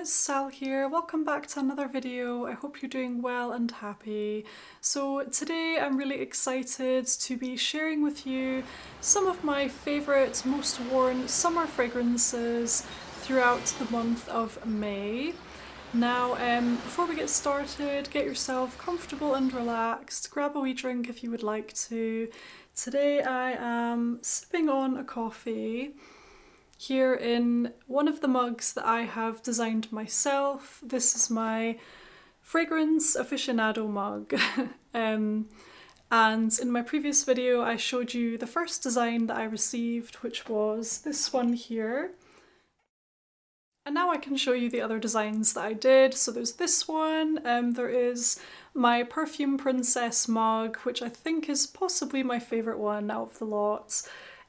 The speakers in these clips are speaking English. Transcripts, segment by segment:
it's Sal here. Welcome back to another video. I hope you're doing well and happy. So today I'm really excited to be sharing with you some of my favourite, most worn summer fragrances throughout the month of May. Now, before we get started, get yourself comfortable and relaxed. Grab a wee drink if you would like to. Today I am sipping on a coffee here in one of the mugs that I have designed myself. This is my fragrance aficionado mug. And in my previous video I showed you the first design that I received, which was this one here. And now I can show you the other designs that I did. So there's this one, there is my Perfume Princess mug, which I think is possibly my favourite one out of the lot.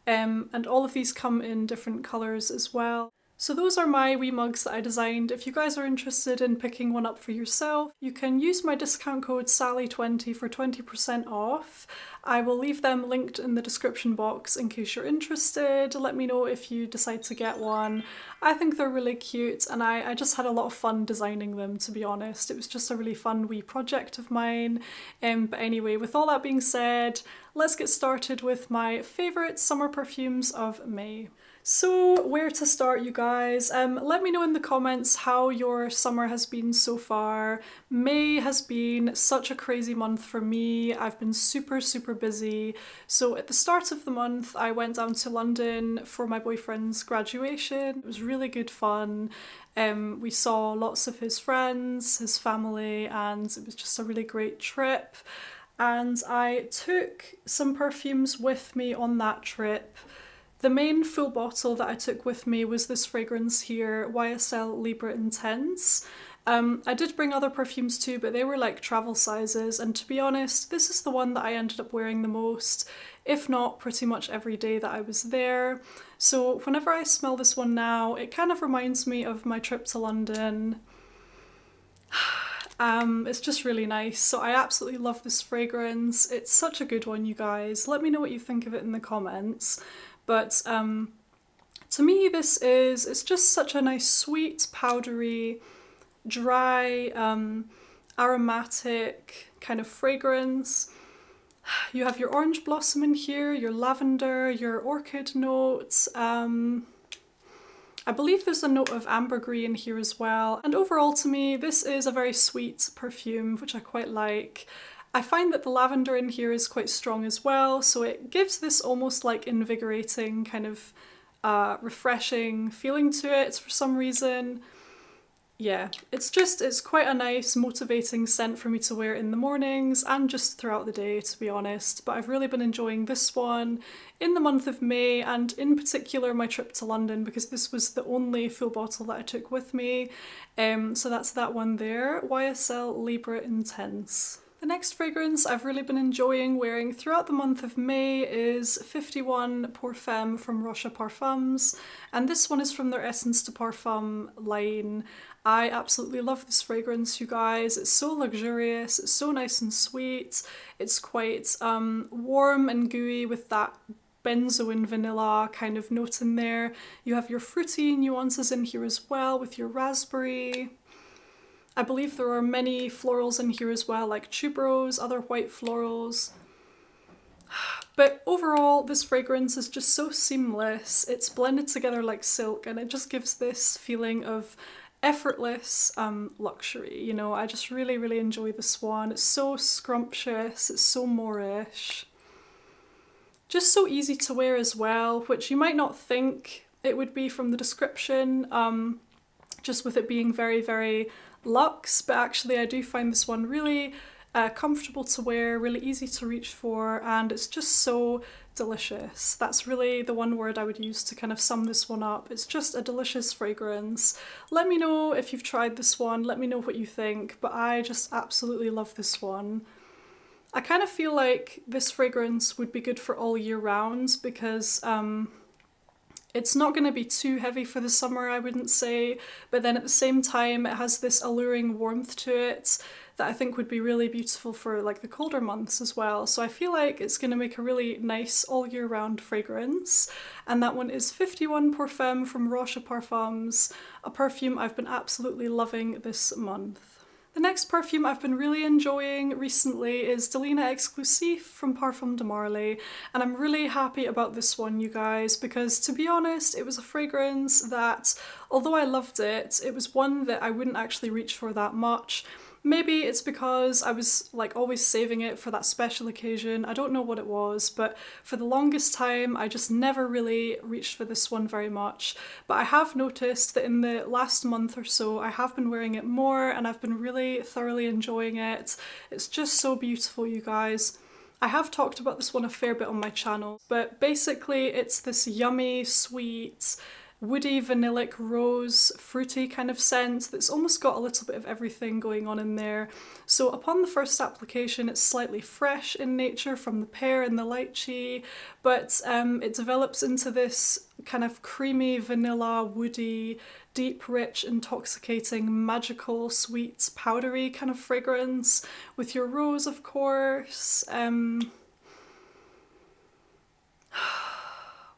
And all of these come in different colours as well. So those are my wee mugs that I designed. If you guys are interested in picking one up for yourself, you can use my discount code SALLY20 for 20% off. I will leave them linked in the description box in case you're interested. Let me know if you decide to get one. I think they're really cute and I just had a lot of fun designing them, to be honest. It was just a really fun wee project of mine. But anyway, with all that being said, let's get started with my favourite summer perfumes of May. So where to start, you guys? Let me know in the comments how your summer has been so far. May has been such a crazy month for me. I've been super busy. So at the start of the month I went down to London for my boyfriend's graduation. It was really good fun. We saw lots of his friends, his family, and it was just a really great trip. And I took some perfumes with me on that trip. The main full bottle that I took with me was this fragrance here, YSL Libra Intense. I did bring other perfumes too, but they were like travel sizes, and to be honest, this is the one that I ended up wearing the most, if not pretty much every day that I was there. So whenever I smell this one now, it kind of reminds me of my trip to London. It's just really nice. So I absolutely love this fragrance. It's such a good one, you guys. Let me know what you think of it in the comments. But to me it's just such a nice sweet, powdery, dry, aromatic kind of fragrance. You have your orange blossom in here, your lavender, your orchid notes. I believe there's a note of ambergris in here as well. And overall to me this is a very sweet perfume, which I quite like. I find that the lavender in here is quite strong as well, so it gives this almost like invigorating kind of refreshing feeling to it for some reason. Yeah, it's quite a nice motivating scent for me to wear in the mornings and just throughout the day, to be honest. But I've really been enjoying this one in the month of May, and in particular my trip to London, because this was the only full bottle that I took with me. So that's that one there, YSL Libra Intense. The next fragrance I've really been enjoying wearing throughout the month of May is 51 Pour Femme from Roche Parfums, and this one is from their Essence de Parfum line. I absolutely love this fragrance, you guys. It's so luxurious, it's so nice and sweet. It's quite warm and gooey with that benzoin vanilla kind of note in there. You have your fruity nuances in here as well with your raspberry. I believe there are many florals in here as well, like tuberose, other white florals. But overall, this fragrance is just so seamless. It's blended together like silk, and it just gives this feeling of effortless luxury. You know, I just really enjoy this one. It's so scrumptious, it's so Moorish. Just so easy to wear as well, which you might not think it would be from the description, just with it being very luxe, but actually I do find this one really comfortable to wear, really easy to reach for, and it's just so delicious. That's really the one word I would use to kind of sum this one up. It's just a delicious fragrance. Let me know if you've tried this one, let me know what you think, but I just absolutely love this one. I kind of feel like this fragrance would be good for all year round, because it's not going to be too heavy for the summer, I wouldn't say, but then at the same time it has this alluring warmth to it that I think would be really beautiful for like the colder months as well. So I feel like it's going to make a really nice all year round fragrance. And that one is 51 Parfums from Roche Parfums, a perfume I've been absolutely loving this month. The next perfume I've been really enjoying recently is Delina Exclusif from Parfums de Mer, and I'm really happy about this one, you guys, because to be honest, it was a fragrance that, although I loved it, it was one that I wouldn't actually reach for that much. Maybe it's because I was like always saving it for that special occasion. I don't know what it was, but for the longest time I just never really reached for this one very much. But I have noticed that in the last month or so I have been wearing it more and I've been really thoroughly enjoying it. It's just so beautiful, you guys. I have talked about this one a fair bit on my channel, but basically it's this yummy, sweet, woody, vanillic, rose, fruity kind of scent that's almost got a little bit of everything going on in there. So upon the first application it's slightly fresh in nature from the pear and the lychee, but it develops into this kind of creamy, vanilla, woody, deep, rich, intoxicating, magical, sweet, powdery kind of fragrance with your rose, of course.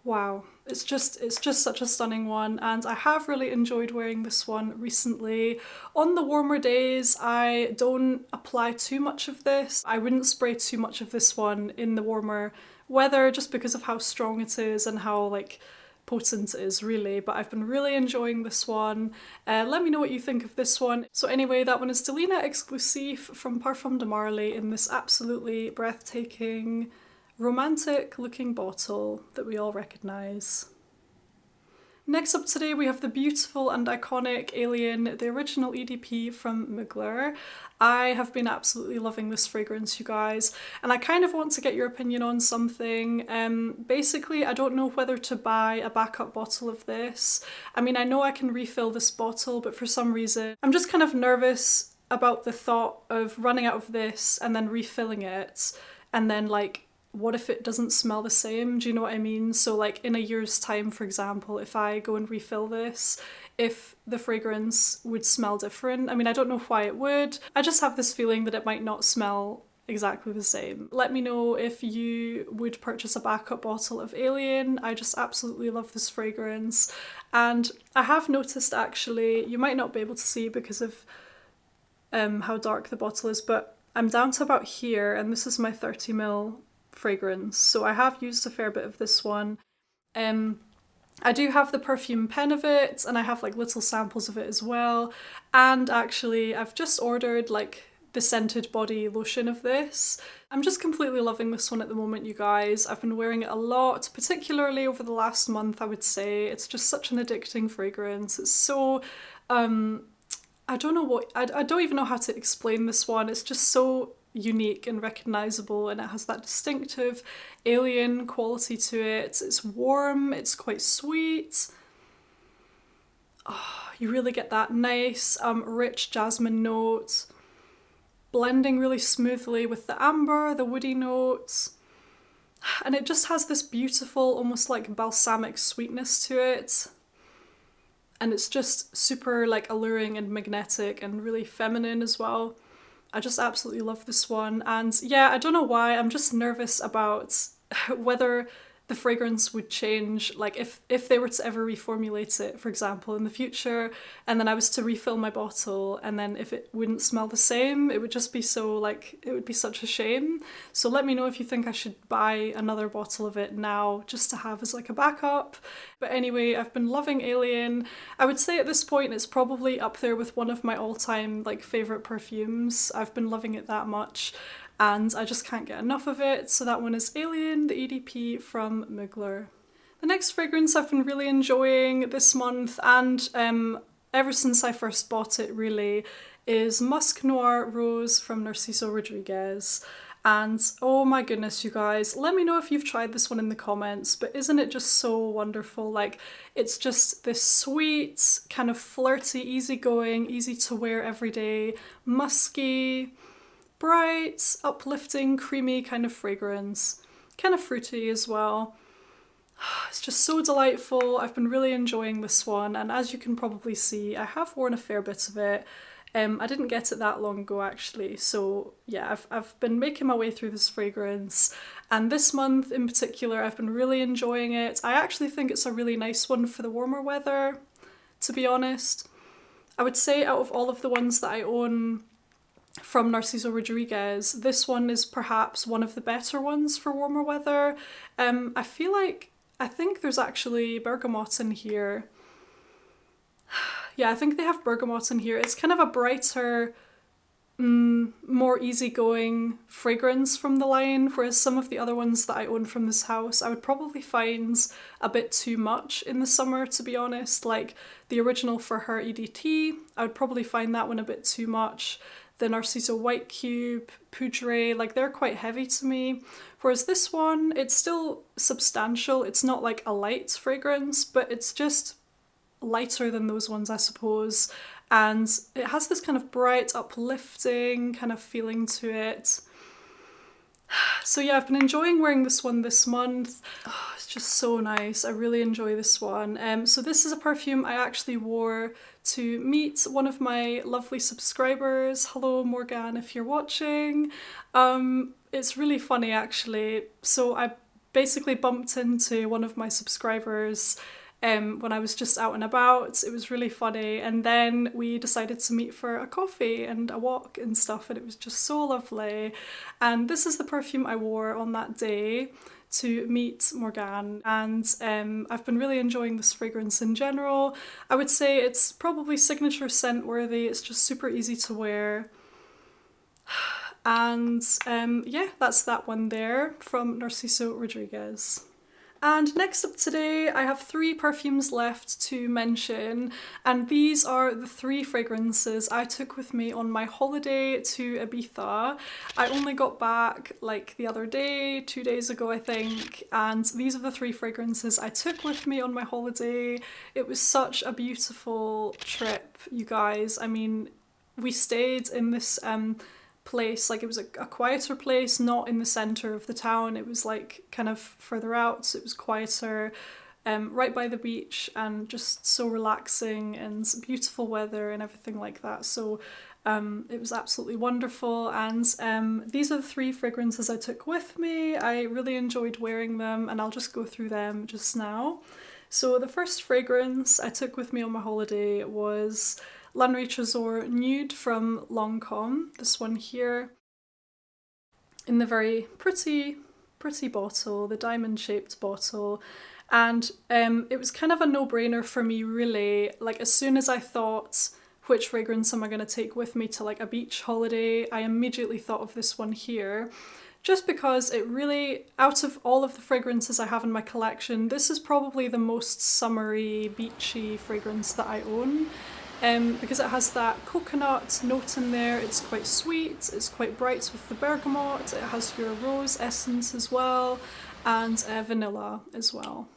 Wow, it's just such a stunning one, and I have really enjoyed wearing this one recently. On the warmer days I don't apply too much of this. I wouldn't spray too much of this one in the warmer weather just because of how strong it is and how like potent it is really, but I've been really enjoying this one. Let me know what you think of this one. So anyway, that one is Delina Exclusif from Parfums de Mer in this absolutely breathtaking, romantic looking bottle that we all recognise. Next up today we have the beautiful and iconic Alien, the original EDP from Mugler. I have been absolutely loving this fragrance, you guys, and I kind of want to get your opinion on something. Basically, I don't know whether to buy a backup bottle of this. I mean, I know I can refill this bottle, but for some reason I'm just kind of nervous about the thought of running out of this and then refilling it, and then like, what if it doesn't smell the same? Do you know what I mean? So like in a year's time, for example, if I go and refill this, if the fragrance would smell different. I mean, I don't know why it would. I just have this feeling that it might not smell exactly the same. Let me know if you would purchase a backup bottle of Alien. I just absolutely love this fragrance. And I have noticed, actually, you might not be able to see because of how dark the bottle is, but I'm down to about here, and this is my 30ml fragrance, so I have used a fair bit of this one. I do have the perfume pen of it, and I have like little samples of it as well, and actually I've just ordered like the scented body lotion of this. I'm just completely loving this one at the moment, you guys. I've been wearing it a lot, particularly over the last month, I would say. It's just such an addicting fragrance. It's so I don't know what, I don't even know how to explain this one. It's just so unique and recognizable, and it has that distinctive alien quality to it. It's warm, it's quite sweet. Oh, you really get that nice rich jasmine note blending really smoothly with the amber, the woody notes, and it just has this beautiful almost like balsamic sweetness to it, and it's just super like alluring and magnetic and really feminine as well. I just absolutely love this one, and yeah, I don't know why, I'm just nervous about whether the fragrance would change, like if they were to ever reformulate it, for example, in the future, and then I was to refill my bottle, and then if it wouldn't smell the same, it would just be so like, it would be such a shame. So let me know if you think I should buy another bottle of it now, just to have as like a backup. But anyway, I've been loving Alien. I would say at this point it's probably up there with one of my all-time like favourite perfumes. I've been loving it that much, and I just can't get enough of it. So that one is Alien, the EDP from Mugler. The next fragrance I've been really enjoying this month, and ever since I first bought it really, is Musk Noir Rose from Narciso Rodriguez. And oh my goodness, you guys, let me know if you've tried this one in the comments, but isn't it just so wonderful? Like, it's just this sweet, kind of flirty, easygoing, easy to wear every day, musky, bright, uplifting, creamy kind of fragrance, kind of fruity as well. It's just so delightful. I've been really enjoying this one, and as you can probably see, I have worn a fair bit of it. I didn't get it that long ago actually, so yeah, I've been making my way through this fragrance, and this month in particular I've been really enjoying it. I actually think it's a really nice one for the warmer weather, to be honest. I would say out of all of the ones that I own from Narciso Rodriguez, this one is perhaps one of the better ones for warmer weather. I think there's actually bergamot in here. Yeah, I think they have bergamot in here. It's kind of a brighter, more easygoing fragrance from the line, whereas some of the other ones that I own from this house I would probably find a bit too much in the summer, to be honest. Like the original For Her EDT, I would probably find that one a bit too much. The Narciso White Cube, Poudre, like they're quite heavy to me. Whereas this one, it's still substantial. It's not like a light fragrance, but it's just lighter than those ones, I suppose. And it has this kind of bright, uplifting kind of feeling to it. So yeah, I've been enjoying wearing this one this month. Oh, it's just so nice. I really enjoy this one. So this is a perfume I actually wore to meet one of my lovely subscribers. Hello Morgan, if you're watching. It's really funny actually. So I basically bumped into one of my subscribers when I was just out and about. It was really funny, and then we decided to meet for a coffee and a walk and stuff, and it was just so lovely. And this is the perfume I wore on that day to meet Morgan, and I've been really enjoying this fragrance in general. I would say it's probably signature scent worthy. It's just super easy to wear. And yeah, that's that one there from Narciso Rodriguez. And next up today, I have 3 perfumes left to mention, and these are the 3 fragrances I took with me on my holiday to Ibiza. I only got back like the other day, 2 days ago I think, and these are the 3 fragrances I took with me on my holiday. It was such a beautiful trip, you guys. I mean, we stayed in this place, like it was a quieter place, not in the center of the town. It was like kind of further out, so it was quieter, right by the beach, and just so relaxing and beautiful weather and everything like that. So it was absolutely wonderful, and these are the 3 fragrances I took with me. I really enjoyed wearing them, and I'll just go through them just now. So the first fragrance I took with me on my holiday was La Nuit Trésor Nude from Lancôme, this one here, in the very pretty bottle, the diamond-shaped bottle. And it was kind of a no-brainer for me, really. Like, as soon as I thought, which fragrance am I going to take with me to like a beach holiday, I immediately thought of this one here. Just because it really, out of all of the fragrances I have in my collection, this is probably the most summery, beachy fragrance that I own. Because it has that coconut note in there. It's quite sweet, it's quite bright with the bergamot, it has your rose essence as well, and vanilla as well.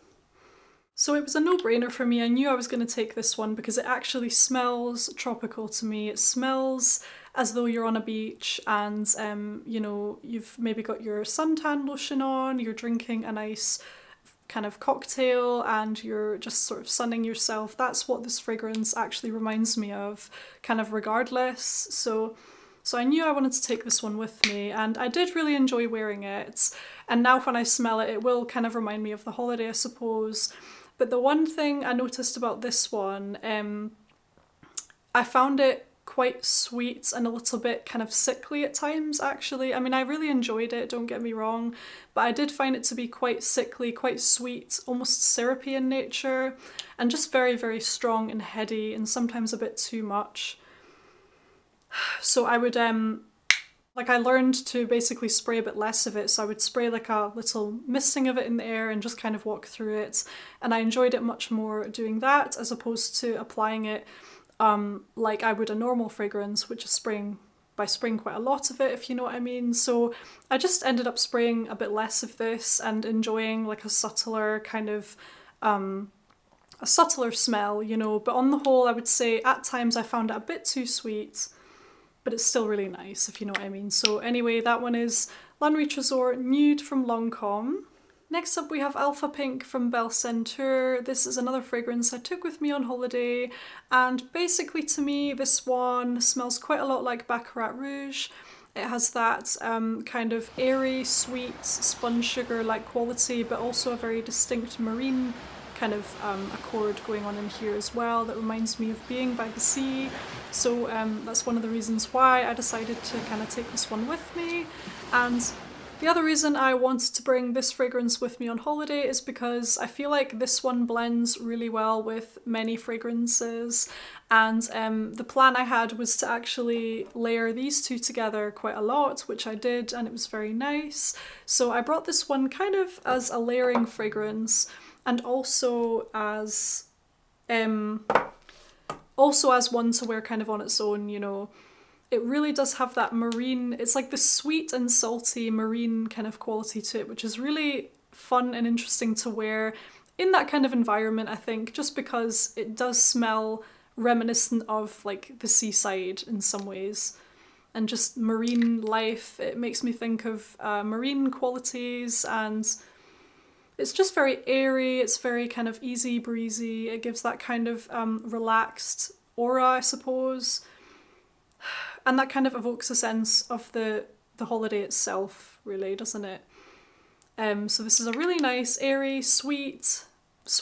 So it was a no-brainer for me. I knew I was going to take this one because it actually smells tropical to me. It smells as though you're on a beach, and you know, you've maybe got your suntan lotion on, you're drinking a nice kind of cocktail, and you're just sort of sunning yourself. That's what this fragrance actually reminds me of, kind of regardless. So I knew I wanted to take this one with me, and I did really enjoy wearing it. And now when I smell it, it will kind of remind me of the holiday, I suppose. But the one thing I noticed about this one, I found it quite sweet and a little bit kind of sickly at times, actually. I mean, I really enjoyed it, don't get me wrong, but I did find it to be quite sickly, quite sweet, almost syrupy in nature, and just very, very strong and heady, and sometimes a bit too much. So I would, like I learned to basically spray a bit less of it, so I would spray like a little misting of it in the air and just kind of walk through it, and I enjoyed it much more doing that as opposed to applying it like I would a normal fragrance, which is spraying quite a lot of it, if you know what I mean. So I just ended up spraying a bit less of this and enjoying like a subtler kind of, a subtler smell, you know. But on the whole, I would say at times I found it a bit too sweet, but it's still really nice, if you know what I mean. So anyway, that one is La Nuit Trésor Nude from Lancôme. Next up we have Alpha Pink from Belle Centre. This is another fragrance I took with me on holiday, and basically to me this one smells quite a lot like Baccarat Rouge. It has that kind of airy, sweet, spun sugar-like quality, but also a very distinct marine kind of accord going on in here as well that reminds me of being by the sea. So that's one of the reasons why I decided to kind of take this one with me. And the other reason I wanted to bring this fragrance with me on holiday is because I feel like this one blends really well with many fragrances, and the plan I had was to actually layer these two together quite a lot, which I did, and it was very nice. So I brought this one kind of as a layering fragrance, and also as one to wear kind of on its own, you know. It really does have that marine, it's like the sweet and salty marine kind of quality to it, which is really fun and interesting to wear in that kind of environment, I think, just because it does smell reminiscent of like the seaside in some ways. And just marine life, it makes me think of marine qualities, and it's just very airy, it's very kind of easy breezy, it gives that kind of relaxed aura, I suppose. And that kind of evokes a sense of the holiday itself, really, doesn't it? So this is a really nice, airy, sweet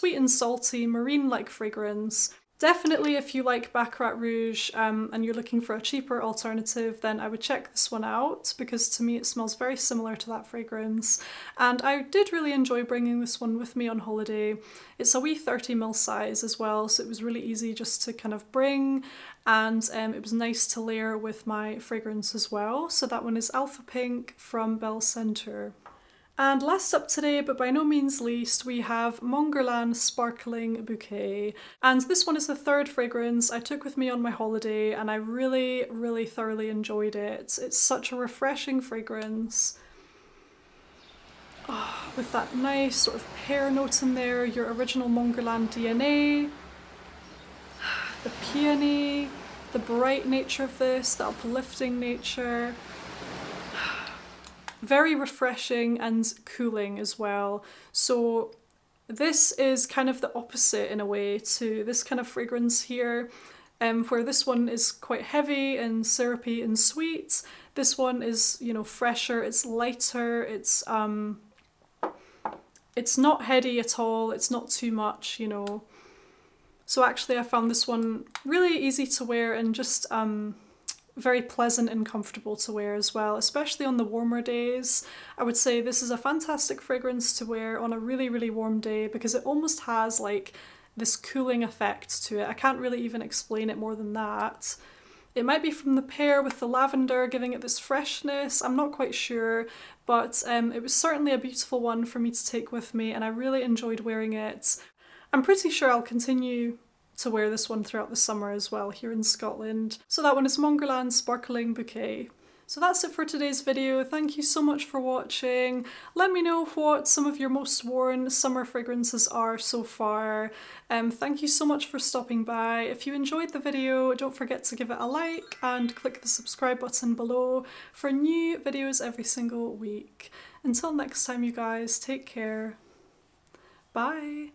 and salty, marine-like fragrance. Definitely if you like Baccarat Rouge and you're looking for a cheaper alternative, then I would check this one out, because to me it smells very similar to that fragrance. And I did really enjoy bringing this one with me on holiday. It's a wee 30ml size as well, so it was really easy just to kind of bring, and it was nice to layer with my fragrance as well. So that one is Alpha Pink from Belle Centre. And last up today, but by no means least, we have Mongolian Sparkling Bouquet. And this one is the third fragrance I took with me on my holiday, and I really, really thoroughly enjoyed it. It's such a refreshing fragrance. Oh, with that nice sort of pear note in there, your original Mongolian DNA, the peony, the bright nature of this, the uplifting nature. Very refreshing and cooling as well. So this is kind of the opposite in a way to this kind of fragrance here, where this one is quite heavy and syrupy and sweet. This one is, you know, fresher, it's lighter, it's not heady at all, it's not too much, you know. So actually I found this one really easy to wear and just very pleasant and comfortable to wear as well, especially on the warmer days. I would say this is a fantastic fragrance to wear on a really, really warm day, because it almost has like this cooling effect to it. I can't really even explain it more than that. It might be from the pear with the lavender giving it this freshness, I'm not quite sure, but it was certainly a beautiful one for me to take with me, and I really enjoyed wearing it. I'm pretty sure I'll continue to wear this one throughout the summer as well here in Scotland. So that one is Mongolian Sparkling Bouquet. So that's it for today's video. Thank you so much for watching. Let me know what some of your most worn summer fragrances are so far. Thank you so much for stopping by. If you enjoyed the video, don't forget to give it a like and click the subscribe button below for new videos every single week. Until next time, you guys, take care. Bye.